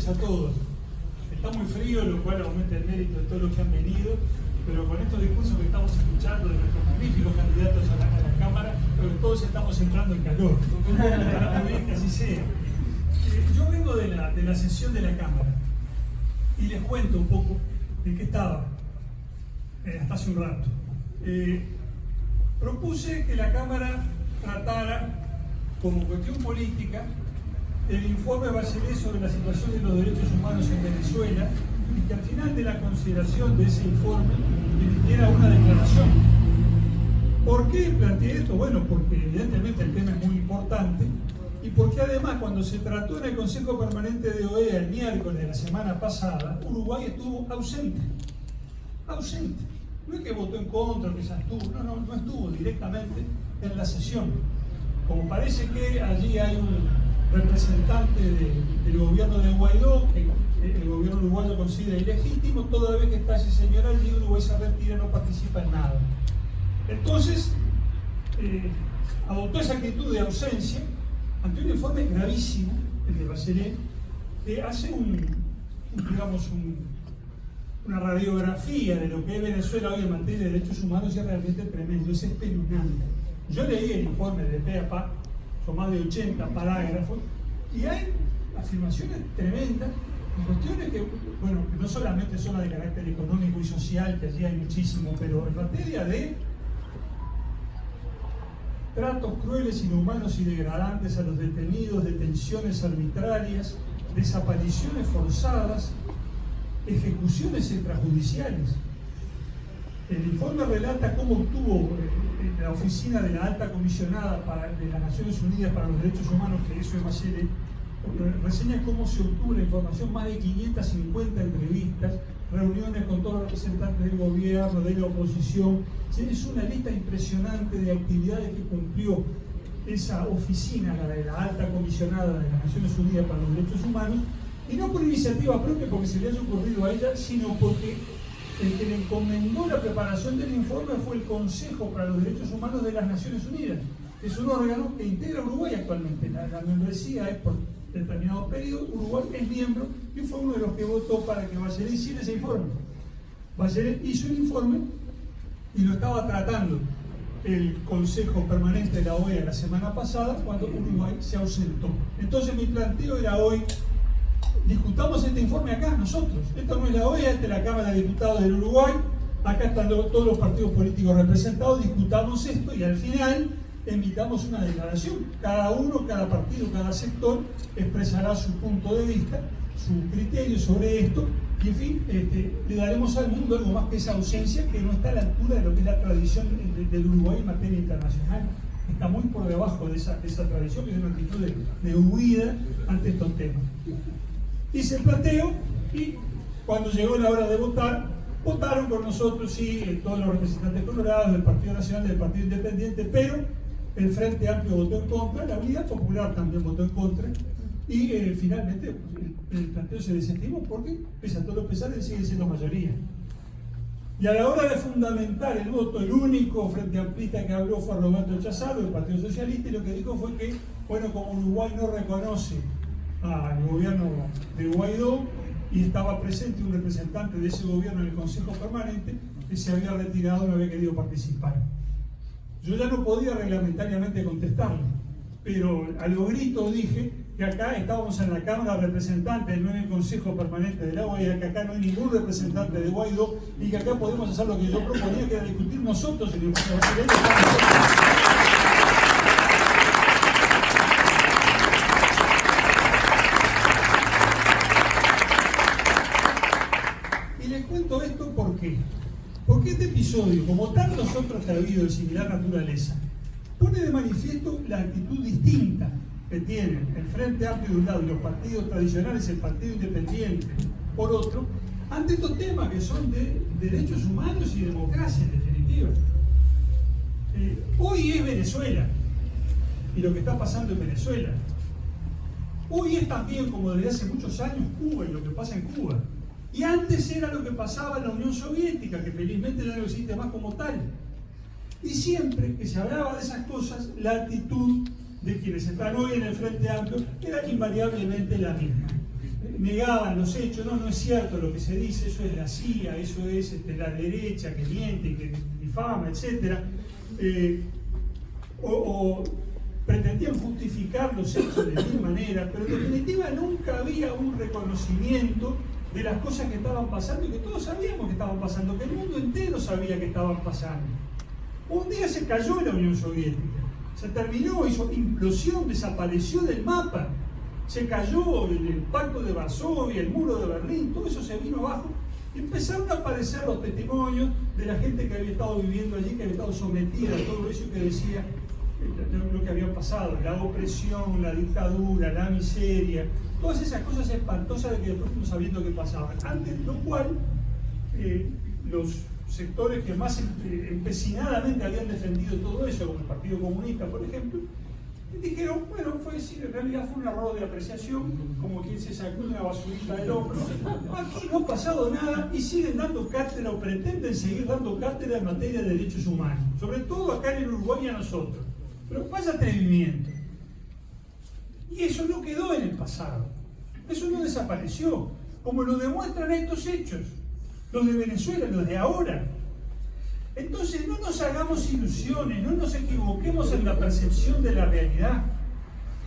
a todos. Está muy frío, lo cual aumenta el mérito de todos los que han venido, pero con estos discursos que estamos escuchando de nuestros magníficos candidatos a la Cámara, creo que todos estamos entrando en calor. Para muy bien que así sea. Yo vengo de la sesión de la Cámara y les cuento un poco de qué estaba hasta hace un rato. Propuse que la Cámara tratara como cuestión política el informe Bachelet sobre la situación de los derechos humanos en Venezuela y que al final de la consideración de ese informe emitiera una declaración. ¿Por qué planteé esto? Bueno, porque evidentemente el tema es muy importante y porque además cuando se trató en el Consejo Permanente de OEA el miércoles de la semana pasada, Uruguay estuvo ausente. Ausente. No es que votó en contra, que se abstuvo, no estuvo directamente en la sesión. Como parece que allí hay un representante del gobierno de Guaidó, que el gobierno uruguayo considera ilegítimo, toda vez que está ese señor allí, Uruguay se retira, no participa en nada. Entonces, adoptó esa actitud de ausencia ante un informe gravísimo, el de Bachelet, que hace una radiografía de lo que es Venezuela hoy en materia de derechos humanos y es realmente tremendo, es espeluznante. Yo leí el informe de pe a pa, son más de 80 parágrafos, y hay afirmaciones tremendas, cuestiones que, bueno, que no solamente son las de carácter económico y social, que allí hay muchísimo, pero en materia de tratos crueles, inhumanos y degradantes a los detenidos, detenciones arbitrarias, desapariciones forzadas, ejecuciones extrajudiciales. El informe relata cómo obtuvo la oficina de la alta comisionada de las Naciones Unidas para los Derechos Humanos, que eso es Bachelet, reseña cómo se obtuvo la información, más de 550 entrevistas, reuniones con todos los representantes del gobierno, de la oposición. Es una lista impresionante de actividades que cumplió esa oficina, la de la alta comisionada de las Naciones Unidas para los Derechos Humanos, y no por iniciativa propia, porque se le haya ocurrido a ella, sino porque el que le encomendó la preparación del informe fue el Consejo para los Derechos Humanos de las Naciones Unidas. Es un órgano que integra Uruguay actualmente. La membresía es por determinado periodo. Uruguay es miembro y fue uno de los que votó para que Bachelet hiciera ese informe. Bachelet hizo el informe y lo estaba tratando el Consejo Permanente de la OEA la semana pasada cuando Uruguay se ausentó. Entonces mi planteo era hoy: discutamos este informe acá, nosotros. Esto no es la OEA, esta es la Cámara de Diputados del Uruguay. Acá están todos los partidos políticos representados, discutamos esto y al final emitamos una declaración. Cada uno, cada partido, cada sector expresará su punto de vista, su criterio sobre esto y en fin, le daremos al mundo algo más que esa ausencia que no está a la altura de lo que es la tradición del Uruguay en materia internacional. Está muy por debajo de esa tradición, que es una actitud de huida ante estos temas. Hice el planteo y cuando llegó la hora de votar, votaron con nosotros, sí, todos los representantes colorados del Partido Nacional y del Partido Independiente, pero el Frente Amplio votó en contra, la Unidad Popular también votó en contra y finalmente el planteo se desestimó porque, pese a todos los pesares, sigue siendo mayoría. Y a la hora de fundamentar el voto, el único Frente Amplista que habló fue Roberto Chazaro, del Partido Socialista, y lo que dijo fue que, bueno, como Uruguay no reconoce al gobierno de Guaidó y estaba presente un representante de ese gobierno en el Consejo Permanente, que se había retirado, no había querido participar. Yo ya no podía reglamentariamente contestarle, pero a los gritos dije que acá estábamos en la Cámara de Representantes, no en el Consejo Permanente de la OEA, que acá no hay ningún representante de Guaidó y que acá podemos hacer lo que yo proponía, que era discutir nosotros en el Consejo. Cuento esto porque este episodio, como tantos otros que ha habido de similar naturaleza, pone de manifiesto la actitud distinta que tienen el Frente Amplio de un lado y los partidos tradicionales, el Partido Independiente por otro, ante estos temas que son de derechos humanos y democracia en definitiva. Hoy es Venezuela y lo que está pasando en Venezuela. Hoy es también, como desde hace muchos años, Cuba y lo que pasa en Cuba. Y antes era lo que pasaba en la Unión Soviética, que felizmente ya no existe más como tal. Y siempre que se hablaba de esas cosas, la actitud de quienes están hoy en el Frente Amplio era invariablemente la misma. negaban los hechos. No, no es cierto lo que se dice, eso es la CIA, eso es la derecha que miente, que difama, etc. O pretendían justificar los hechos de mil maneras, pero en definitiva nunca había un reconocimiento de las cosas que estaban pasando y que todos sabíamos que estaban pasando, que el mundo entero sabía que estaban pasando. Un día se cayó la Unión Soviética, se terminó, hizo implosión, desapareció del mapa, se cayó el Pacto de Varsovia, el Muro de Berlín, todo eso se vino abajo y empezaron a aparecer los testimonios de la gente que había estado viviendo allí, que había estado sometida a todo eso y que decía lo que había pasado, la opresión, la dictadura, la miseria, todas esas cosas espantosas de que después fuimos sabiendo que pasaban. Antes lo cual, los sectores que más empecinadamente habían defendido todo eso, como el Partido Comunista, por ejemplo, dijeron, bueno, en realidad fue un error de apreciación, como quien se sacó una basurita del hombro, aquí no ha pasado nada y siguen dando cátedra o pretenden seguir dando cátedra en materia de derechos humanos, sobre todo acá en el Uruguay y a nosotros. Pero vaya atrevimiento. Y eso no quedó en el pasado, eso no desapareció, como lo demuestran estos hechos, los de Venezuela, los de ahora. Entonces no nos hagamos ilusiones, no nos equivoquemos en la percepción de la realidad.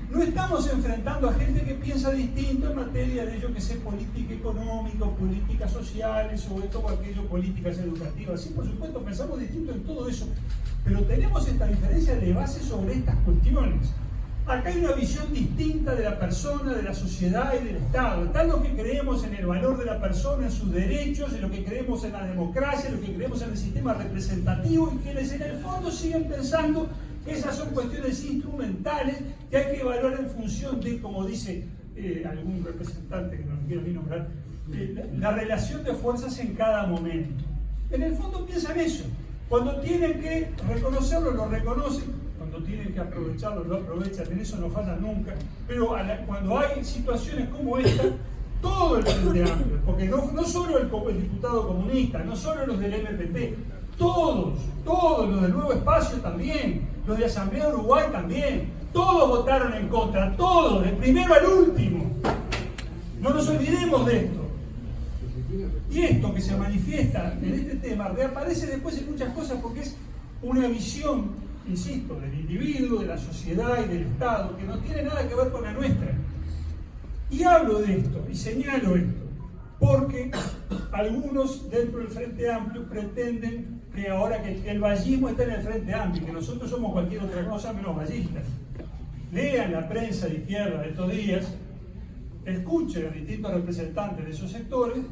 No estamos enfrentando a gente que piensa distinto en materia de, yo que sé, política económica, políticas sociales, o esto o aquello, políticas educativas. Sí, por supuesto, pensamos distinto en todo eso, pero tenemos esta diferencia de base sobre estas cuestiones. Acá hay una visión distinta de la persona, de la sociedad y del Estado. Está lo que creemos en el valor de la persona, en sus derechos, en lo que creemos en la democracia, en lo que creemos en el sistema representativo, y quienes en el fondo siguen pensando que esas son cuestiones instrumentales que hay que evaluar en función de, como dice algún representante que no quiero ni nombrar, la relación de fuerzas en cada momento. En el fondo piensan eso. Cuando tienen que reconocerlo, lo reconocen. Cuando tienen que aprovecharlo, lo aprovechan. En eso no fallan nunca. Pero cuando hay situaciones como esta, todo el Frente Amplio, porque no solo el diputado comunista, no solo los del MPP, todos los del Nuevo Espacio también, los de Asamblea de Uruguay también, todos votaron en contra, todos, del primero al último. No nos olvidemos de esto. Y esto que se manifiesta en este tema reaparece después en muchas cosas porque es una visión, insisto, del individuo, de la sociedad y del Estado, que no tiene nada que ver con la nuestra. Y hablo de esto, y señalo esto, porque algunos dentro del Frente Amplio pretenden que ahora que el vallismo está en el Frente Amplio, que nosotros somos cualquier otra cosa menos vallistas. Lean la prensa de izquierda de estos días, escuchen a distintos representantes de esos sectores,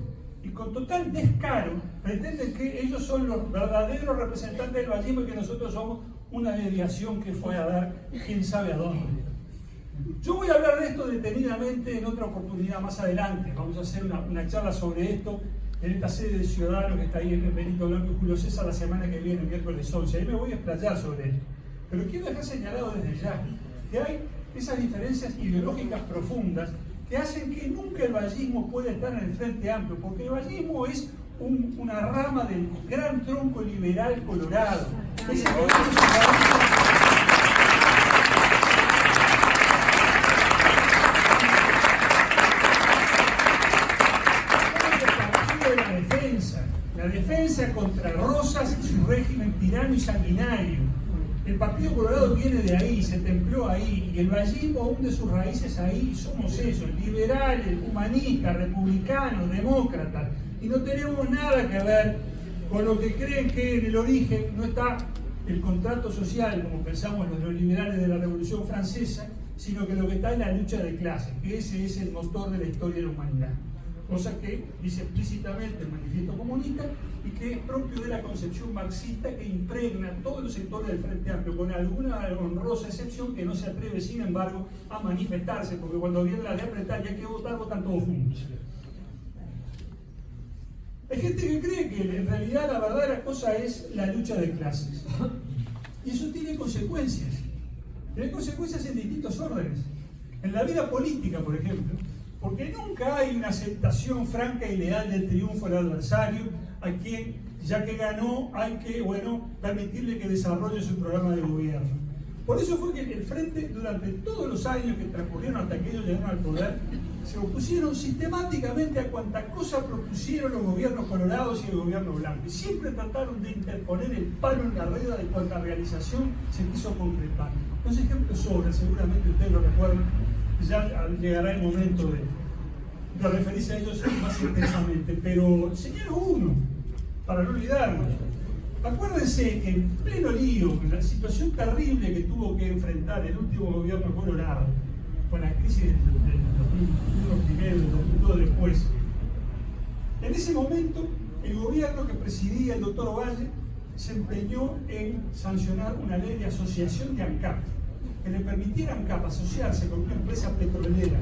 y con total descaro pretenden que ellos son los verdaderos representantes del vallismo y que nosotros somos una desviación que fue a dar quién sabe a dónde. Yo voy a hablar de esto detenidamente en otra oportunidad más adelante. Vamos a hacer una charla sobre esto en esta sede de Ciudadanos que está ahí en Benito Blanco y Julio César la semana que viene, miércoles 11. Ahí me voy a explayar sobre esto. Pero quiero dejar señalado desde ya que hay esas diferencias ideológicas profundas que hacen que nunca el vallismo pueda estar en el Frente Amplio, porque el vallismo es una rama del gran tronco liberal colorado. Ese la defensa contra Rosas y su régimen tirano y sanguinario. El Partido Colorado viene de ahí, se templó ahí, y el vallismo hunde sus raíces ahí. Somos eso, liberales, humanistas, republicanos, demócratas, y no tenemos nada que ver con lo que creen que en el origen no está el contrato social, como pensamos los neoliberales de la Revolución Francesa, sino que lo que está es la lucha de clases, que ese es el motor de la historia de la humanidad. Cosa que dice explícitamente el Manifiesto Comunista y que es propio de la concepción marxista que impregna todos los sectores del Frente Amplio, con alguna honrosa excepción que no se atreve, sin embargo, a manifestarse, porque cuando viene la de apretar y hay que votar, votan todos juntos. Hay gente que cree que en realidad la verdadera cosa es la lucha de clases. Y eso tiene consecuencias. Tiene consecuencias en distintos órdenes. En la vida política, por ejemplo, porque nunca hay una aceptación franca y leal del triunfo del adversario, a quien, ya que ganó, hay que, permitirle que desarrolle su programa de gobierno. Por eso fue que el Frente, durante todos los años que transcurrieron hasta que ellos llegaron al poder, se opusieron sistemáticamente a cuanta cosa propusieron los gobiernos colorados y el gobierno blanco. Y siempre trataron de interponer el palo en la rueda de cuanta realización se quiso concretar. Los ejemplos sobran, seguramente ustedes lo recuerdan, ya llegará el momento de referirse a ellos más intensamente. Pero señalo uno, para no olvidarnos. Acuérdense que en pleno lío, en la situación terrible que tuvo que enfrentar el último gobierno colorado, con la crisis del 2001 primero y del 2002 después, en ese momento el gobierno que presidía el doctor Ovalle se empeñó en sancionar una ley de asociación de ANCAP, que le permitiera a ANCAP asociarse con una empresa petrolera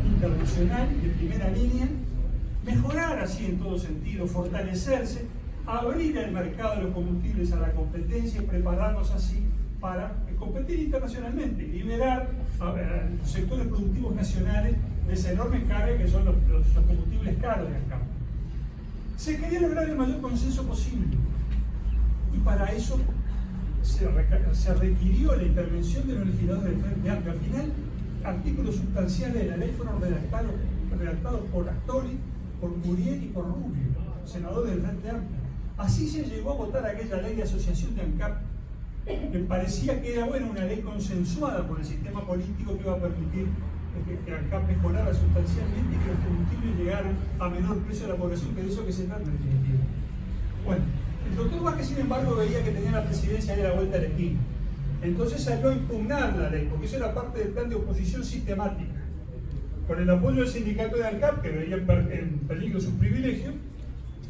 internacional de primera línea, mejorar así en todo sentido, fortalecerse, abrir el mercado de los combustibles a la competencia y prepararnos así para competir internacionalmente, liberar a los sectores productivos nacionales de esa enorme carga que son los combustibles caros de ANCAP. Se quería lograr el mayor consenso posible y para eso se requirió la intervención de los legisladores del Frente Amplio. Al final, artículos sustanciales de la ley fueron redactados por Astori, por Curiel y por Rubio, senadores del Frente Amplio. Así se llegó a votar aquella ley de asociación de ANCAP, que parecía que era una ley consensuada por el sistema político que iba a permitir que ANCAP mejorara sustancialmente y que los combustibles llegaran a menor precio a la población, que de eso que se trata en definitiva. Bueno, el doctor Vázquez, sin embargo, veía que tenía la presidencia ahí a la vuelta de la esquina. Entonces salió a impugnar la ley, porque eso era parte del plan de oposición sistemática. Con el apoyo del sindicato de ANCAP, que veía en peligro sus privilegios,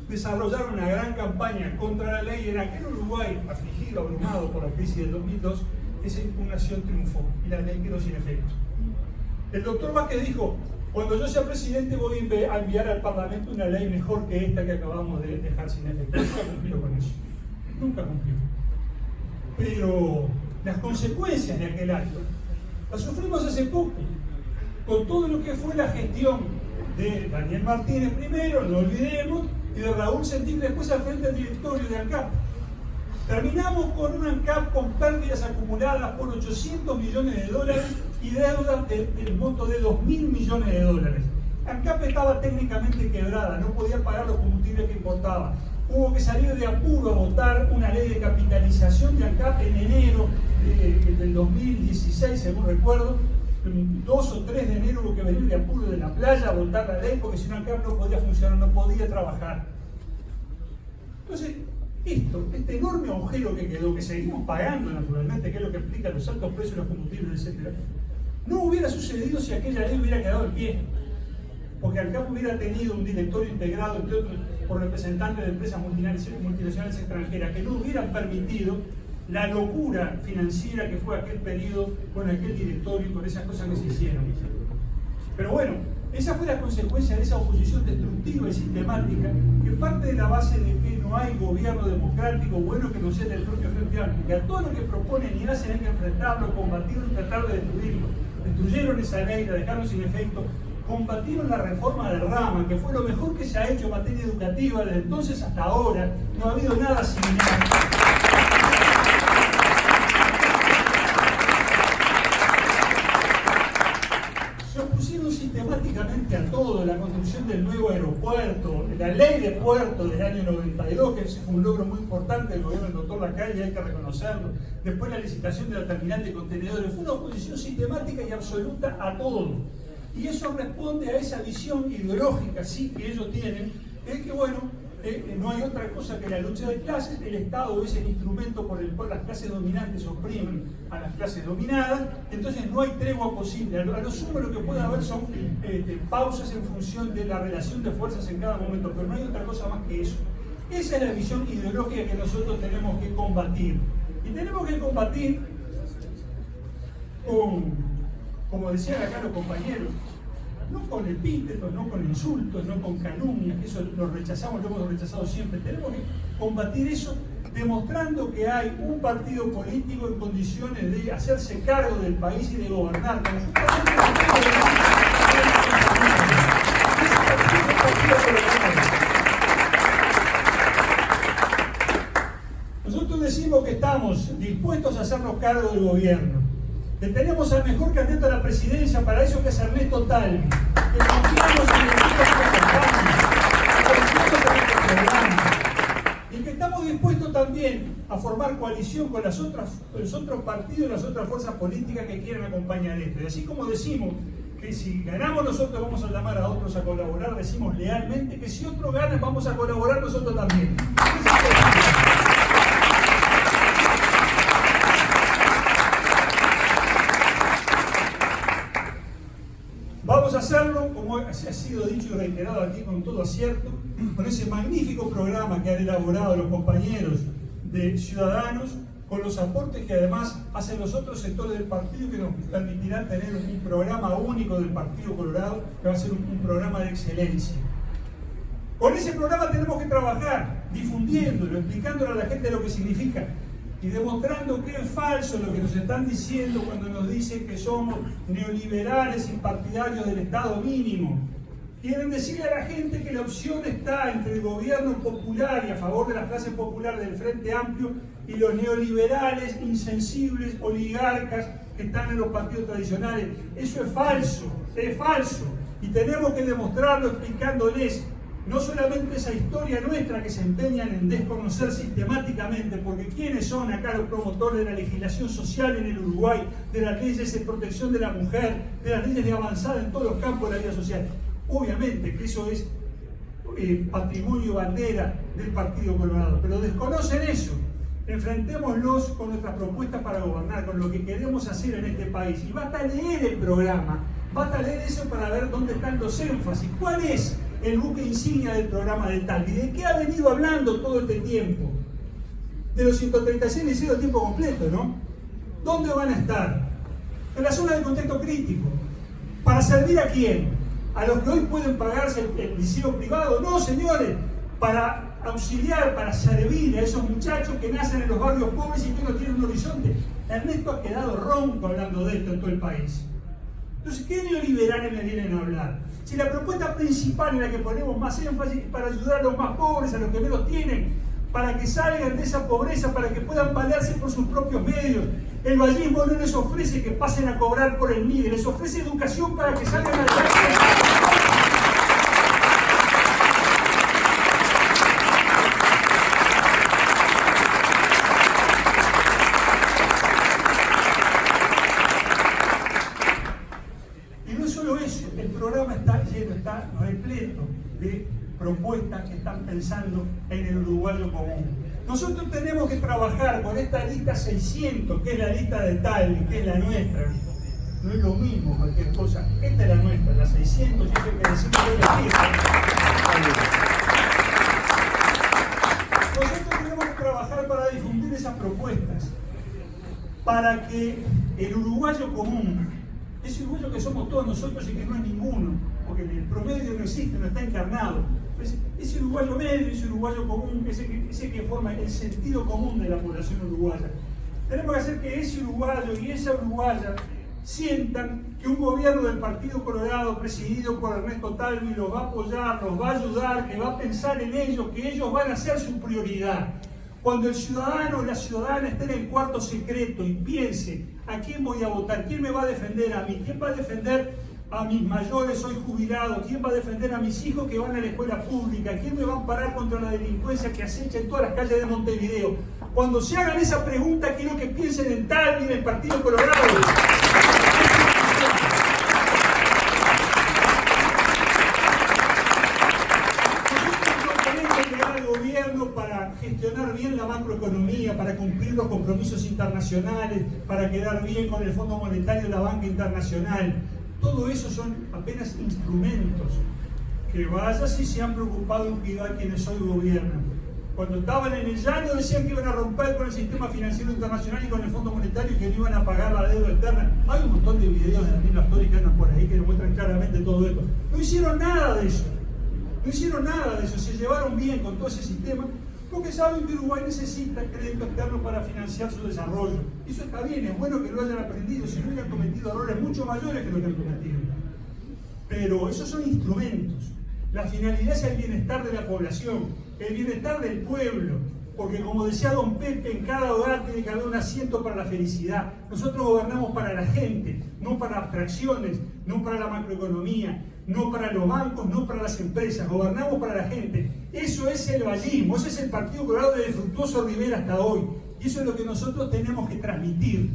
desarrollaron una gran campaña contra la ley. En aquel Uruguay afligido, abrumado por la crisis del 2002, esa impugnación triunfó y la ley quedó sin efecto. El doctor Vázquez dijo: cuando yo sea presidente voy a enviar al Parlamento una ley mejor que esta que acabamos de dejar sin efecto. Nunca cumplió con eso, nunca cumplió. Pero las consecuencias de aquel acto las sufrimos hace poco, con todo lo que fue la gestión de Daniel Martínez primero, no olvidemos, y de Raúl Sentín después al frente del directorio de ANCAP. Terminamos con un ANCAP con pérdidas acumuladas por 800 millones de dólares y deudas del monto de 2.000 millones de dólares. ANCAP estaba técnicamente quebrada, no podía pagar los combustibles que importaba. Hubo que salir de apuro a votar una ley de capitalización de ANCAP en enero del 2016, según recuerdo. 2 o 3 de enero hubo que venir de apuro de la playa a votar la ley, porque si no ANCAP no podía funcionar, no podía trabajar. Entonces, este enorme agujero que quedó, que seguimos pagando naturalmente, que es lo que explica los altos precios de los combustibles, etc., no hubiera sucedido si aquella ley hubiera quedado en pie, porque ANCAP hubiera tenido un directorio integrado, entre otros, por representantes de empresas multinacionales extranjeras, que no hubieran permitido la locura financiera que fue aquel periodo con aquel directorio y con esas cosas que se hicieron. Pero bueno, esa fue la consecuencia de esa oposición destructiva y sistemática, que parte de la base de que no hay gobierno democrático bueno que no sea del propio Frente Amplio, que a todo lo que proponen y hacen hay que enfrentarlo, combatirlo y tratar de destruirlo. Destruyeron esa ley, la dejaron sin efecto, combatieron la reforma del Rama, que fue lo mejor que se ha hecho en materia educativa desde entonces hasta ahora. No ha habido nada similar. Se opusieron sistemáticamente a todo, la construcción del nuevo aeropuerto, la ley de puertos del año 92, que es un logro muy importante del gobierno del doctor Lacalle, hay que reconocerlo. Después la licitación de la terminal de contenedores. Fue una oposición sistemática y absoluta a todo. Y eso responde a esa visión ideológica, sí, que ellos tienen, es que no hay otra cosa que la lucha de clases. El Estado es el instrumento por el cual las clases dominantes oprimen a las clases dominadas, entonces no hay tregua posible. A lo sumo lo que puede haber son pausas en función de la relación de fuerzas en cada momento, pero no hay otra cosa más que eso. Esa es la visión ideológica que nosotros tenemos que combatir. Y tenemos que combatir como decían acá los compañeros, no con epítetos, no con insultos, no con calumnias, que eso lo rechazamos, lo hemos rechazado siempre. Tenemos que combatir eso demostrando que hay un partido político en condiciones de hacerse cargo del país y de gobernar. Nosotros decimos que estamos dispuestos a hacernos cargo del gobierno. que tenemos al mejor candidato a la presidencia para eso, que es Ernesto Talvi, que confiamos en el y que estamos dispuestos también a formar coalición con los otros partidos y las otras fuerzas políticas que quieran acompañar esto. Y así como decimos que si ganamos nosotros vamos a llamar a otros a colaborar, decimos lealmente que si otros ganan vamos a colaborar nosotros también. Vamos a hacerlo, como se ha sido dicho y reiterado aquí con todo acierto, con ese magnífico programa que han elaborado los compañeros de Ciudadanos, con los aportes que además hacen los otros sectores del partido, que nos permitirán tener un programa único del Partido Colorado, que va a ser un programa de excelencia. Con ese programa tenemos que trabajar, difundiéndolo, explicándole a la gente lo que significa y demostrando que es falso lo que nos están diciendo cuando nos dicen que somos neoliberales y partidarios del Estado mínimo. Quieren decirle a la gente que la opción está entre el gobierno popular y a favor de las clases populares del Frente Amplio y los neoliberales, insensibles, oligarcas que están en los partidos tradicionales. Eso es falso, y tenemos que demostrarlo explicándoles no solamente esa historia nuestra que se empeñan en desconocer sistemáticamente, porque ¿quiénes son acá los promotores de la legislación social en el Uruguay, de las leyes de protección de la mujer, de las leyes de avanzada en todos los campos de la vida social? Obviamente que eso es patrimonio bandera del Partido Colorado, pero desconocen eso. Enfrentémoslos con nuestras propuestas para gobernar, con lo que queremos hacer en este país. Y basta leer el programa, basta leer eso para ver dónde están los énfasis. ¿Cuál es el buque insignia del programa de Talvi? ¿De qué ha venido hablando todo este tiempo? De los 136 liceos de tiempo completo, ¿no? ¿Dónde van a estar? En la zona de contexto crítico. ¿Para servir a quién? ¿A los que hoy pueden pagarse el liceo privado? No, señores, para auxiliar, para servir a esos muchachos que nacen en los barrios pobres y que no tienen un horizonte. Ernesto ha quedado ronco hablando de esto en todo el país. Entonces, ¿qué neoliberales me vienen a hablar? Si la propuesta principal en la que ponemos más énfasis es para ayudar a los más pobres, a los que menos tienen, para que salgan de esa pobreza, para que puedan valerse por sus propios medios. El vallismo no les ofrece que pasen a cobrar por el MIDE, les ofrece educación para que salgan adelante. Está repleto de propuestas que están pensando en el uruguayo común. Nosotros tenemos que trabajar con esta lista 600, que es la lista de Talvi, que es la nuestra. No es lo mismo cualquier cosa. Esta es la nuestra, la 600, y eso hay que decirlo de la lista. Nosotros tenemos que trabajar para difundir esas propuestas, para que el uruguayo común, ese uruguayo que somos todos nosotros y que no es ninguno, porque el promedio no existe, no está encarnado. Ese uruguayo medio, ese uruguayo común, ese que forma el sentido común de la población uruguaya. Tenemos que hacer que ese uruguayo y esa uruguaya sientan que un gobierno del Partido Colorado presidido por Ernesto Talvi los va a apoyar, los va a ayudar, que va a pensar en ellos, que ellos van a ser su prioridad. Cuando el ciudadano o la ciudadana esté en el cuarto secreto y piense a quién voy a votar, quién me va a defender a mí, quién va a defender a mis mayores hoy jubilados, quién va a defender a mis hijos que van a la escuela pública, quién me va a amparar contra la delincuencia que acecha en todas las calles de Montevideo. Cuando se hagan esa pregunta, quiero que piensen en Talvi, en el Partido Colorado. Para gestionar bien la macroeconomía, para cumplir los compromisos internacionales, para quedar bien con el Fondo Monetario y la banca internacional. Todo eso son apenas instrumentos. Que vaya si se han preocupado en cuidar quienes hoy gobiernan. Cuando estaban en el llano decían que iban a romper con el sistema financiero internacional y con el Fondo Monetario y que no iban a pagar la deuda externa. Hay un montón de videos de Daniel Astori que andan por ahí que demuestran claramente todo esto. No hicieron nada de eso. No hicieron nada de eso, se llevaron bien con todo ese sistema, porque saben que Uruguay necesita crédito externo para financiar su desarrollo. Eso está bien, es bueno que lo hayan aprendido, si no hubieran cometido errores mucho mayores que los que han cometido. Pero esos son instrumentos. La finalidad es el bienestar de la población, el bienestar del pueblo. porque como decía don Pepe, en cada hogar tiene que haber un asiento para la felicidad. Nosotros gobernamos para la gente, no para abstracciones, no para la macroeconomía, no para los bancos, no para las empresas, gobernamos para la gente. Eso es el vallismo, ese es el Partido Colorado desde Fructuoso Rivera hasta hoy. Y eso es lo que nosotros tenemos que transmitir,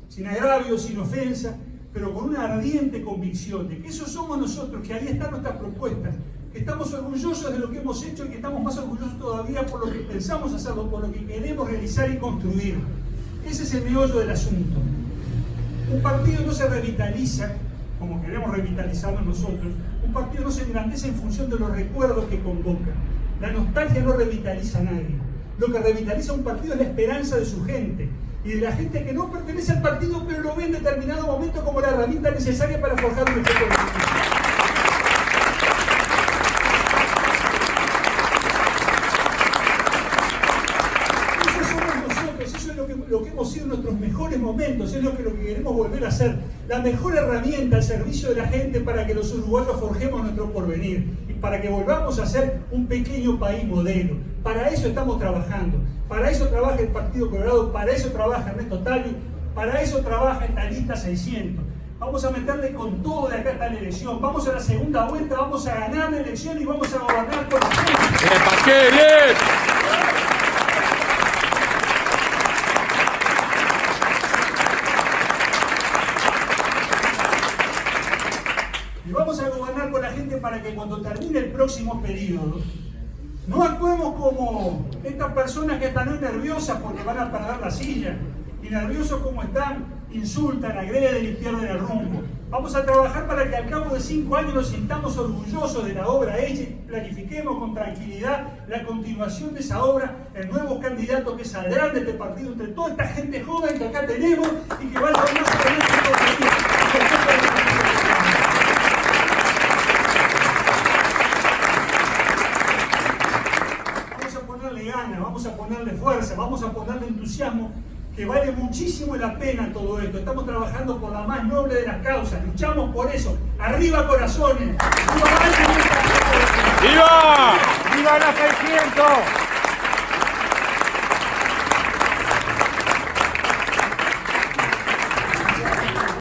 sin agravio, sin ofensa, pero con una ardiente convicción de que eso somos nosotros, que ahí están nuestras propuestas, que estamos orgullosos de lo que hemos hecho y que estamos más orgullosos todavía por lo que pensamos hacerlo, por lo que queremos realizar y construir. Ese es el meollo del asunto. Un partido no se revitaliza como queremos revitalizarlo nosotros. Un partido no se engrandece en función de los recuerdos que convoca. La nostalgia no revitaliza a nadie. Lo que revitaliza un partido es la esperanza de su gente y de la gente que no pertenece al partido pero lo ve en determinado momento como la herramienta necesaria para forjar un efecto político. Lo que hemos sido en nuestros mejores momentos, es lo que queremos volver a hacer, la mejor herramienta al servicio de la gente para que los uruguayos forjemos nuestro porvenir y para que volvamos a ser un pequeño país modelo. Para eso estamos trabajando, para eso trabaja el Partido Colorado, para eso trabaja Ernesto Talvi, para eso trabaja esta lista 600. Vamos a meterle con todo de acá hasta la elección, vamos a la segunda vuelta, vamos a ganar la elección y vamos a gobernar por la gente. ¿Para qué? ¡Bien! Y vamos a gobernar con la gente para que cuando termine el próximo periodo no actuemos como estas personas que están hoy nerviosas porque van a perder la silla y nerviosos como están, insultan, agreden y pierden el rumbo. Vamos a trabajar para que al cabo de 5 años nos sintamos orgullosos de la obra hecha y planifiquemos con tranquilidad la continuación de esa obra, el nuevo candidato que saldrá de este partido entre toda esta gente joven que acá tenemos y que va a más a tener este país. Vamos a ponerle fuerza, vamos a ponerle entusiasmo, que vale muchísimo la pena todo esto. Estamos trabajando por la más noble de las causas, luchamos por eso. ¡Arriba corazones! ¡Viva! ¡Viva!